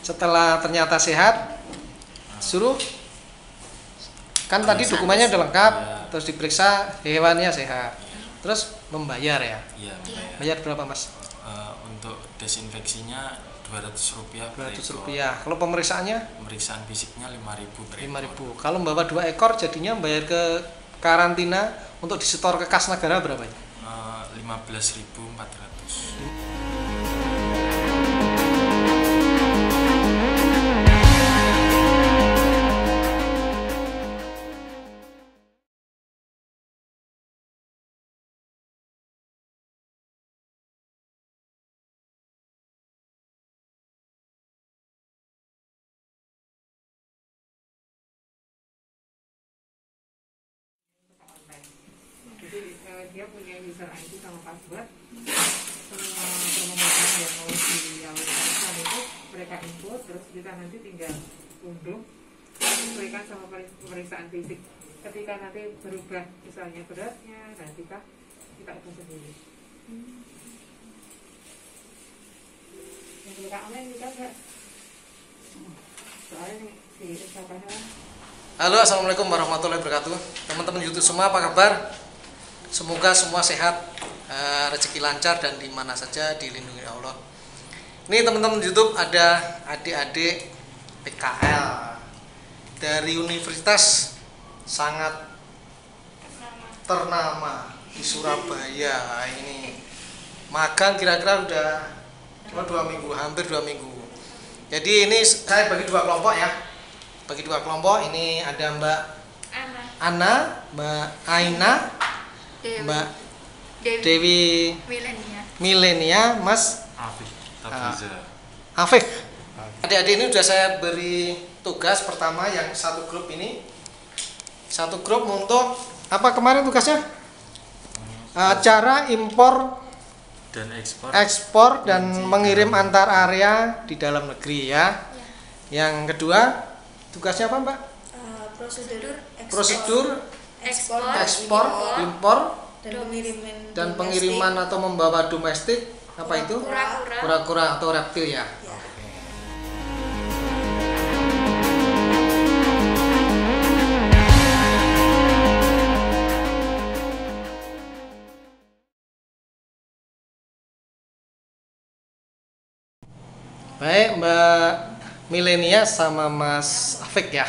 Setelah ternyata sehat, suruh kan tadi dokumennya udah lengkap, terus diperiksa hewannya sehat, terus membayar ya. Iya, Bayar berapa Mas? Untuk desinfeksinya Rp200 per ekor. Rp200. Kalau pemeriksaannya? Pemeriksaan fisiknya Rp5.000 per ekor. 5.000. Kalau membawa 2 ekor jadinya bayar ke karantina untuk disetor ke kas negara berapa ya? 15.400. Jadi dia punya user ID sama password, semua promosi yang mau dialirkan itu mereka input, terus kita nanti tinggal unduh, sesuaikan sama pemeriksaan fisik. Ketika nanti berubah misalnya beratnya, dan kita ubah sendiri. Yang kita online juga enggak? Soalnya si usahakannya. Halo, assalamualaikum warahmatullahi wabarakatuh. Teman-teman YouTube semua, apa kabar? Semoga semua sehat, rezeki lancar dan di mana saja dilindungi Allah. Ini teman-teman YouTube ada adik-adik PKL dari universitas sangat ternama di Surabaya. Ini magang kira-kira udah 2 minggu, hampir 2 minggu. Jadi ini saya bagi 2 kelompok ya. Bagi 2 kelompok, ini ada Mbak Ana, Mbak Aina, Mbak Dewi Milenia, Mas Afik. Adik-adik ini sudah saya beri tugas pertama yang satu grup ini. Satu grup untuk apa kemarin tugasnya? Cara impor Dan ekspor dan mengirim antar area di dalam negeri ya. Yang kedua tugasnya apa Mbak? Prosedur ekspor, impor dan pengiriman atau membawa domestik apa itu? Kura-kura atau reptil ya. Baik Mbak Milenia sama Mas Afik ya.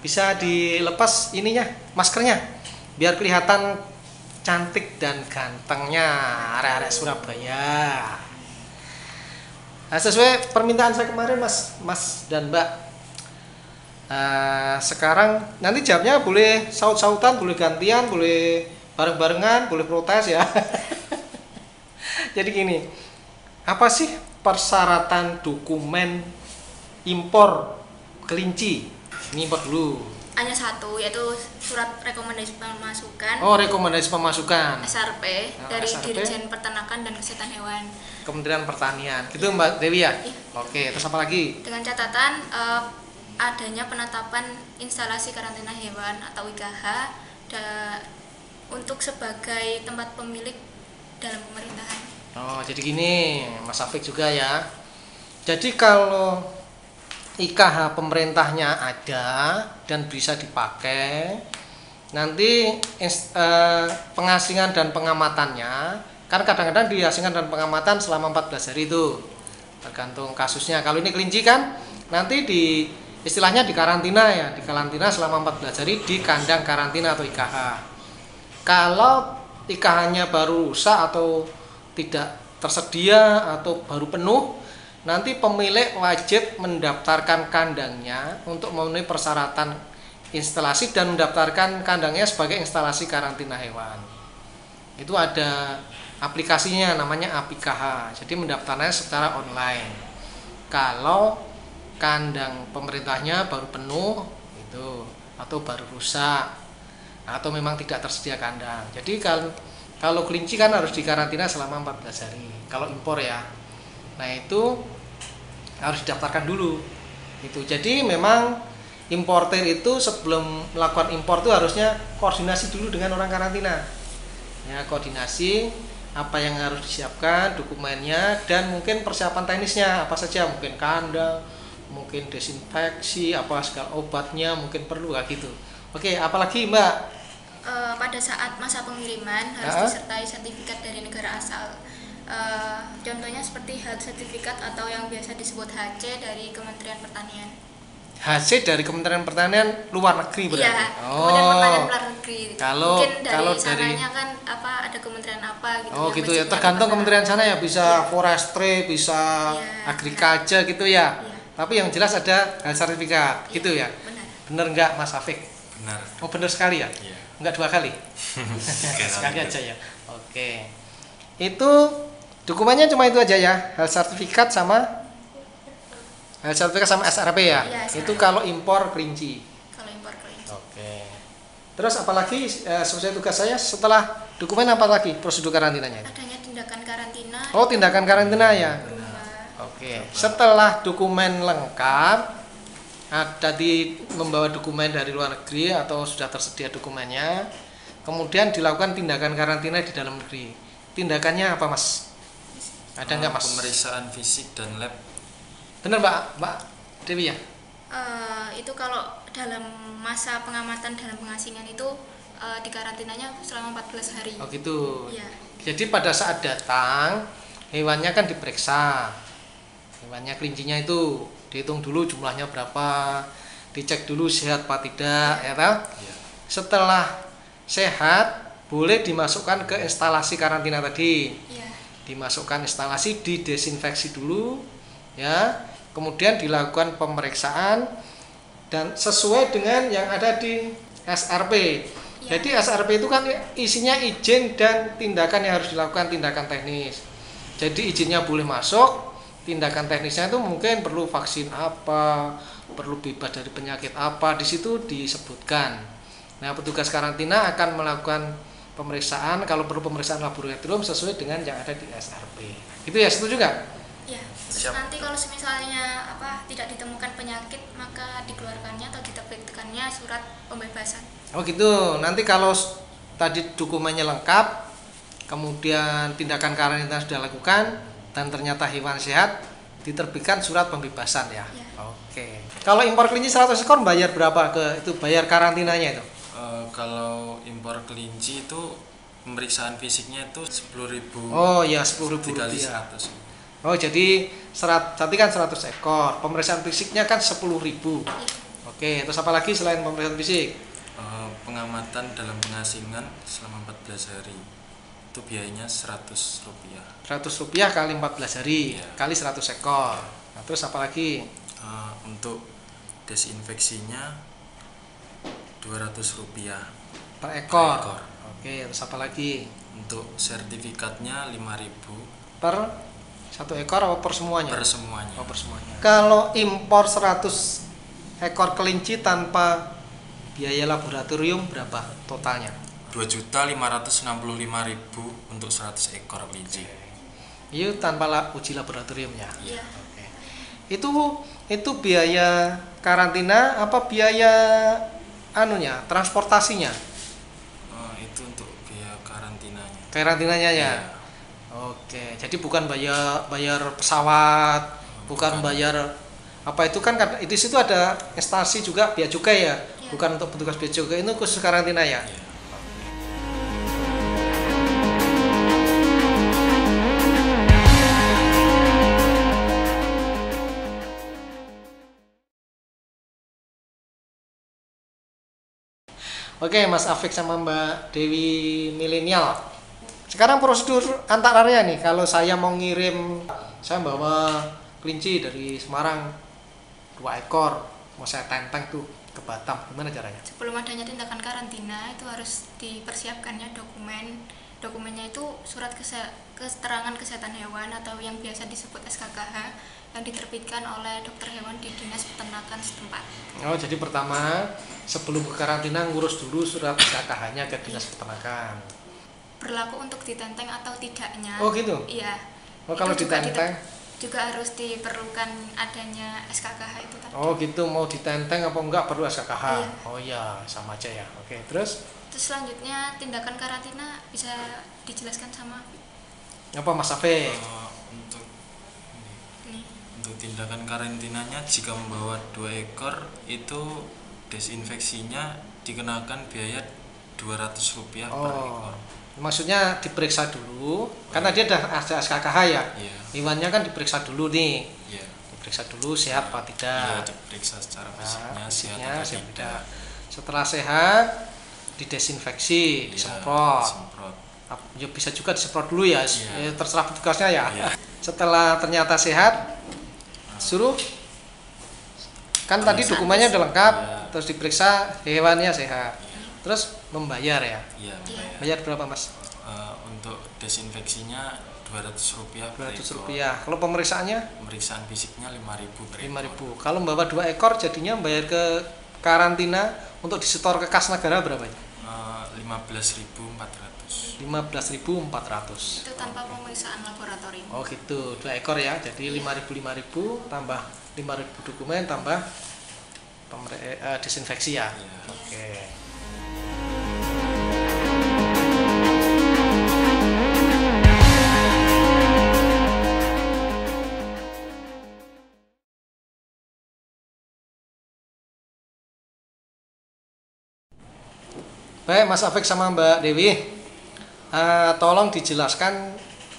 Bisa dilepas ininya, maskernya, biar kelihatan cantik dan gantengnya area-area Surabaya. Nah, sesuai permintaan saya kemarin Mas dan Mbak. Sekarang nanti jamnya boleh saut-sautan, boleh gantian, boleh bareng-barengan, boleh protes ya. Jadi gini, apa sih persyaratan dokumen impor kelinci? Ini impor dulu. Hanya satu, yaitu surat rekomendasi pemasukan. Oh, rekomendasi pemasukan. SRP dari SRP. Dirjen Peternakan dan Kesehatan Hewan. Kementerian Pertanian. Itu Mbak Dewi ya? Iya. Oke, terus apa lagi? Dengan catatan adanya penetapan instalasi karantina hewan atau IKH untuk sebagai tempat pemilik dalam pemerintahan. Oh, jadi gini, Mas Afik juga ya. Jadi kalau IKH pemerintahnya ada dan bisa dipakai, nanti pengasingan dan pengamatannya kan kadang-kadang diasingkan dan pengamatan selama 14 hari itu, tergantung kasusnya. Kalau ini kelinci kan nanti istilahnya di karantina ya, di karantina selama 14 hari di kandang karantina atau IKH. Kalau IKH-nya baru rusak atau tidak tersedia atau baru penuh, nanti pemilik wajib mendaftarkan kandangnya untuk memenuhi persyaratan instalasi dan mendaftarkan kandangnya sebagai instalasi karantina hewan. Itu ada aplikasinya namanya APIKH. Jadi mendaftarnya secara online. Kalau kandang pemerintahnya baru penuh itu atau baru rusak atau memang tidak tersedia kandang. Jadi kalau kelinci kan harus dikarantina selama 14 hari. Kalau impor ya. Nah, itu harus didaftarkan dulu. Itu. Jadi memang importer itu sebelum melakukan impor itu harusnya koordinasi dulu dengan orang karantina. Ya, koordinasi apa yang harus disiapkan, dokumennya dan mungkin persiapan teknisnya apa saja, mungkin kandang, mungkin desinfeksi apa segala obatnya mungkin perlu kayak gitu. Oke, apalagi Mbak? Pada saat masa pengiriman harus disertai sertifikat dari negara asal. Contohnya seperti health certificate atau yang biasa disebut HC dari Kementerian Pertanian. HC dari Kementerian Pertanian luar negeri berarti. Iya, Kementerian Pertanian luar negeri. Mungkin dari sananya kan ada kementerian apa gitu. Oh gitu ya, tergantung kementerian sana ya, bisa forestry, bisa agriculture gitu ya. Tapi yang jelas ada health sertifikat gitu ya. Benar. Bener nggak Mas Afik? Benar. Oh bener sekali ya? Iya. Enggak 2 kali? Sekali aja ya. Oke. Itu dokumennya cuma itu aja ya, health sertifikat sama SRP ya? Iya, SRP. Itu kalau impor kelinci. Kalau impor kelinci. Oke. Terus apalagi sesuai tugas saya setelah dokumen apa lagi prosedur karantinanya? Adanya tindakan karantina. Oh, tindakan karantina ya. Berupa Oke. Setelah dokumen lengkap, ada membawa dokumen dari luar negeri atau sudah tersedia dokumennya, kemudian dilakukan tindakan karantina di dalam negeri. Tindakannya apa, Mas? Ada nggak, Mas? Pemeriksaan fisik dan lab. Bener Mbak Dewi ya? Itu kalau dalam masa pengamatan dalam pengasingan itu dikarantinanya selama 14 hari. Oh gitu. Iya. Jadi pada saat datang hewannya kan diperiksa, hewannya kelincinya itu dihitung dulu jumlahnya berapa, dicek dulu sehat apa tidak, ya toh? Iya. Setelah sehat boleh dimasukkan ke instalasi karantina tadi. Iya. Dimasukkan instalasi, didesinfeksi dulu, ya. Kemudian dilakukan pemeriksaan dan sesuai dengan yang ada di SRP. Ya. Jadi SRP itu kan isinya izin dan tindakan yang harus dilakukan, tindakan teknis. Jadi izinnya boleh masuk, tindakan teknisnya itu mungkin perlu vaksin apa, perlu bebas dari penyakit apa, di situ disebutkan. Nah, petugas karantina akan melakukan pemeriksaan, kalau perlu pemeriksaan laboratorium sesuai dengan yang ada di SRP. Itu ya, setuju nggak? Ya, terus nanti kalau misalnya tidak ditemukan penyakit maka dikeluarkannya atau diterbitkannya surat pembebasan. Oh gitu. Nanti kalau tadi dokumennya lengkap, kemudian tindakan karantina sudah lakukan dan ternyata hewan sehat, diterbitkan surat pembebasan ya. Ya. Oke. Kalau impor kelinci 100 ekor bayar berapa itu bayar karantinanya itu? Kalau impor kelinci itu pemeriksaan fisiknya itu 10.000. Oh ya 10.000 dikali rupiah. 100. Oh jadi tadi kan 100 ekor, pemeriksaan fisiknya kan 10.000. Oke, terus apa lagi selain pemeriksaan fisik? Pengamatan dalam pengasingan selama 14 hari itu biayanya 100 rupiah. 100 rupiah kali 14 hari, Iya. kali 100 ekor. Nah, terus apa lagi? Untuk desinfeksinya 200 rupiah Per ekor. Per ekor. Oke, terus apa lagi? Untuk sertifikatnya 5.000 Per 1 ekor atau per semuanya? per semuanya. Oh, per semuanya. Kalau impor 100 ekor kelinci tanpa biaya laboratorium berapa totalnya? 2.565.000 untuk 100 ekor kelinci. Itu tanpa uji laboratoriumnya. Iya. Oke. Itu biaya karantina apa biaya transportasinya? Itu untuk biaya karantinanya. Karantinanya ya. Iya. Oke, jadi bukan bayar pesawat, bukan bayar apa itu kan di situ ada instansi juga bea cukai ya, Iya. bukan untuk petugas bea cukai, itu khusus karantina ya. Iya. Oke, Mas Afik sama Mbak Dewi milenial. Sekarang prosedur antar area nih, kalau saya mau ngirim, saya bawa kelinci dari Semarang 2 ekor, mau saya tenteng tuh ke Batam, gimana caranya? Sebelum adanya tindakan karantina itu harus dipersiapkannya dokumennya itu surat keterangan kesehatan hewan atau yang biasa disebut SKKH yang diterbitkan oleh dokter hewan di dinas peternakan setempat. Oh, jadi pertama sebelum ke karantina ngurus dulu surat SKKH-nya ke dinas peternakan. Berlaku untuk ditenteng atau tidaknya. Oh gitu? Iya. Oh, kalau Itu juga ditenteng? juga harus diperlukan adanya SKKH itu tadi. Oh gitu, mau ditenteng apa enggak perlu SKKH? Iya. Oh iya, sama aja ya. Oke, terus Terus selanjutnya tindakan karantina bisa dijelaskan sama apa Mas Afik? Untuk ini. untuk tindakan karantinanya jika membawa 2 ekor itu desinfeksinya dikenakan biaya Rp200 per ekor. Maksudnya diperiksa dulu, karena dia ada SKKH ya. Iya. Hewannya kan diperiksa dulu nih. Iya. Diperiksa dulu sehat apa Iya, tidak. diperiksa secara Nah, fisiknya sehat atau tidak. Setelah sehat, didesinfeksi, Iya, disemprot. disemprot. Ya bisa juga disemprot dulu ya, Iya. terserah petugasnya ya. Iya. Setelah ternyata sehat, suruh kan tadi Pemeriksaan dokumennya udah lengkap, Iya. terus diperiksa hewannya sehat, terus membayar ya. Iya, membayar. Bayar berapa mas? Untuk desinfeksinya Rp200 per ekor. Rp200. Kalau pemeriksaannya Pemeriksaan fisiknya Rp5.000 per ekor. 5.000. Kalau membawa 2 ekor jadinya bayar ke karantina untuk disetor ke kas negara berapa ya? 15.400. 15.400. Itu tanpa pemeriksaan laboratorium. Oh gitu, 2 ekor ya. Jadi 5.000 tambah 5.000 dokumen tambah desinfeksi ya. Iya. Oke. Baik, Mas Afik sama Mbak Dewi, tolong dijelaskan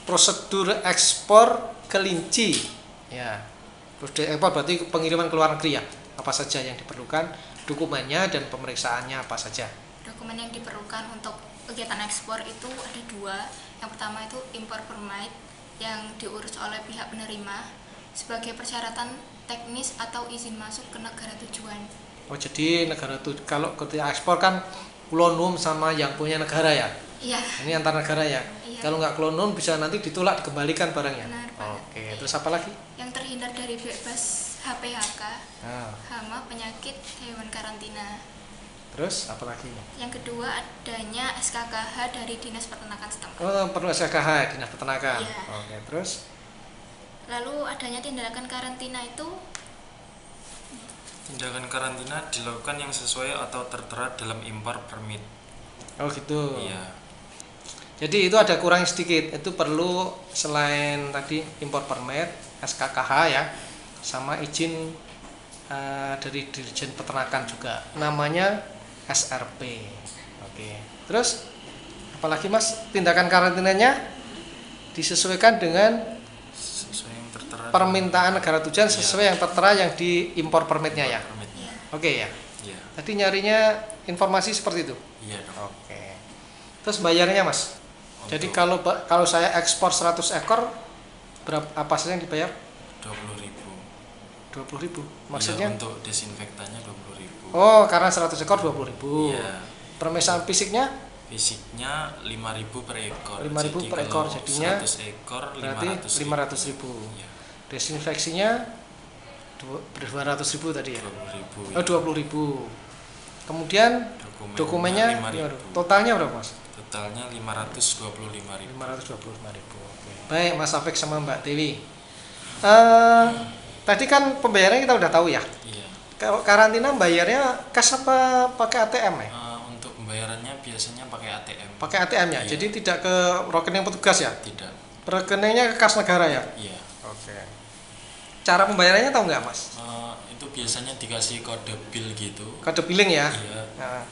prosedur ekspor kelinci. Ya, prosedur ekspor berarti pengiriman ke luar negeri ya. Apa saja yang diperlukan, dokumennya dan pemeriksaannya apa saja. Dokumen yang diperlukan untuk kegiatan ekspor itu ada 2. Yang pertama itu impor permit yang diurus oleh pihak penerima sebagai persyaratan teknis atau izin masuk ke negara tujuan. Oh, jadi negara kalau ketika ekspor kan klonom sama yang punya negara ya. Iya. Ini antar negara ya. Iya. Kalau nggak klonom bisa nanti ditolak dikembalikan barangnya. Benar banget. Oke, terus apa lagi? Yang terhindar dari bebas HPHK, Nah, hama, penyakit, hewan karantina. terus apa lagi? Yang kedua adanya SKKH dari Dinas Peternakan setempat. Oh, perlu SKKH ya, Dinas Peternakan. Iya. Oke, terus Lalu adanya tindakan karantina itu Tindakan karantina dilakukan yang sesuai atau tertera dalam impor permit. oh gitu. Iya. Jadi itu ada kurang sedikit. Itu perlu selain tadi impor permit, SKKH ya, sama izin dari Dirjen Peternakan juga. Namanya SRP. Oke. Terus apalagi Mas? Tindakan karantinanya disesuaikan dengan Sesuai yang tertera permintaan negara tujuan Iya. sesuai yang tertera yang di impor permitnya ya. permitnya. Oke ya. Iya. Tadi nyarinya informasi seperti itu. Iya dong. Oke. Terus bayarnya Mas? Jadi Untuk kalau saya ekspor 100 ekor berapa apa saja yang dibayar? 20.000. 20.000. Iya, Maksudnya? untuk desinfektannya 20.000. Oh, karena 100 ekor 20.000. Iya. Pemeriksaan fisiknya Fisiknya 5.000 per ekor. 5.000 Jadi per kalau ekor, jadinya 100 ekor berarti 500.000. Iya. Desinfeksinya 200.000 tadi ya. 20.000. Oh, 20.000. Kemudian dokumennya 5.000. totalnya berapa Mas? Totalnya 525.000. 525.000. Oke. Baik, Mas Afik sama Mbak Dewi. Tadi kan pembayarannya kita udah tahu ya. Iya. Kalau karantina bayarnya kas apa pakai ATM ya? Untuk pembayarannya biasanya pakai ATM. Pakai ATM ya. Iya. Jadi tidak ke rekening petugas ya? Tidak. Rekeningnya ke kas negara ya? Iya. Oke. Cara pembayarannya tahu nggak Mas? Itu biasanya dikasih kode bill gitu. Kode billing ya? Iya. Nah,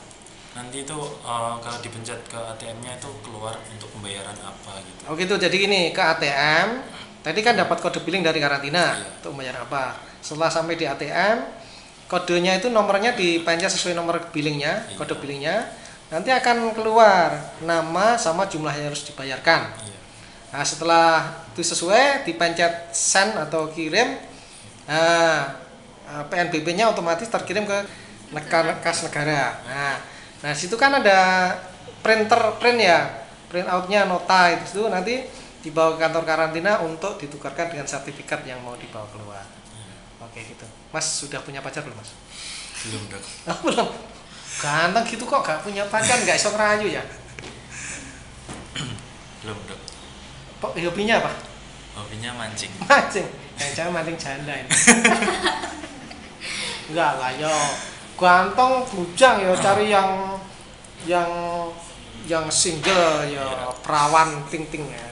Nanti itu kalau dipencet ke ATM-nya itu keluar untuk pembayaran apa gitu. oh gitu. Jadi gini, ke ATM. Tadi kan dapat kode billing dari karantina. Iya. Untuk membayar apa? Setelah sampai di ATM, kodenya itu nomornya dipencet sesuai nomor billingnya, Iya. kode billingnya. Nanti akan keluar nama sama jumlah yang harus dibayarkan. Iya. Nah, setelah itu sesuai, dipencet send atau kirim, PNBP-nya otomatis terkirim ke kas negara. Nah, situ kan ada print ya, print out-nya nota itu nanti dibawa ke kantor karantina untuk ditukarkan dengan sertifikat yang mau dibawa keluar. Oke gitu. Mas sudah punya pacar belum Mas? Belum dong. Oh, belum. Ganteng gitu kok gak punya pacar, gak iso ngerayu ya? Belum dong. Hobinya apa? Hobinya mancing. Mancing. Jangan mancing janda ini. Enggak lah yo. Ganteng bujang ya cari yang single ya, perawan ting-ting ya.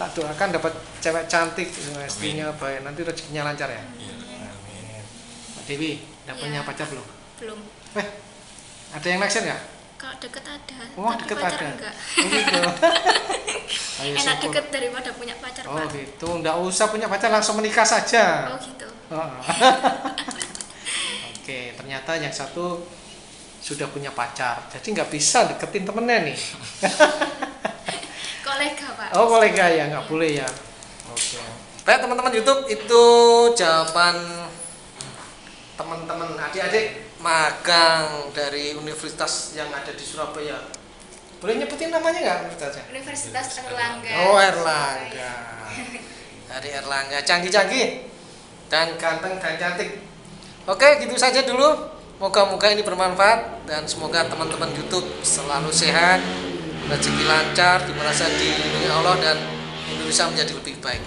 Tak doakan dapat cewek cantik, istrinya baik, nanti rezekinya lancar ya. Iya. Amin. Mbak Dewi, udah punya Iya. pacar belum? Belum. Ada yang naksir nggak? Kalau deket ada, Oh, tapi deket pacar ada. enggak. Oh, gitu. Ayo, Enak syukur. deket daripada punya pacar, Oh Pak. gitu, nggak usah punya pacar, langsung menikah saja. Oh gitu. Oh. Oke, ternyata yang satu sudah punya pacar, jadi nggak bisa deketin temennya nih. Kolega, Pak. Oh kolega ya, nggak boleh ya. Oke. Baik teman-teman YouTube, itu jawaban teman-teman adik-adik magang dari universitas yang ada di Surabaya. Boleh nyebutin namanya nggak universitasnya? Universitas Erlangga. Oh Erlangga. Dari Erlangga, canggih-canggih dan ganteng dan cantik. Oke, gitu saja dulu. Moga-moga ini bermanfaat dan semoga teman-teman YouTube selalu sehat, rezeki lancar, dimana saja dilindungi Allah dan Indonesia menjadi lebih baik.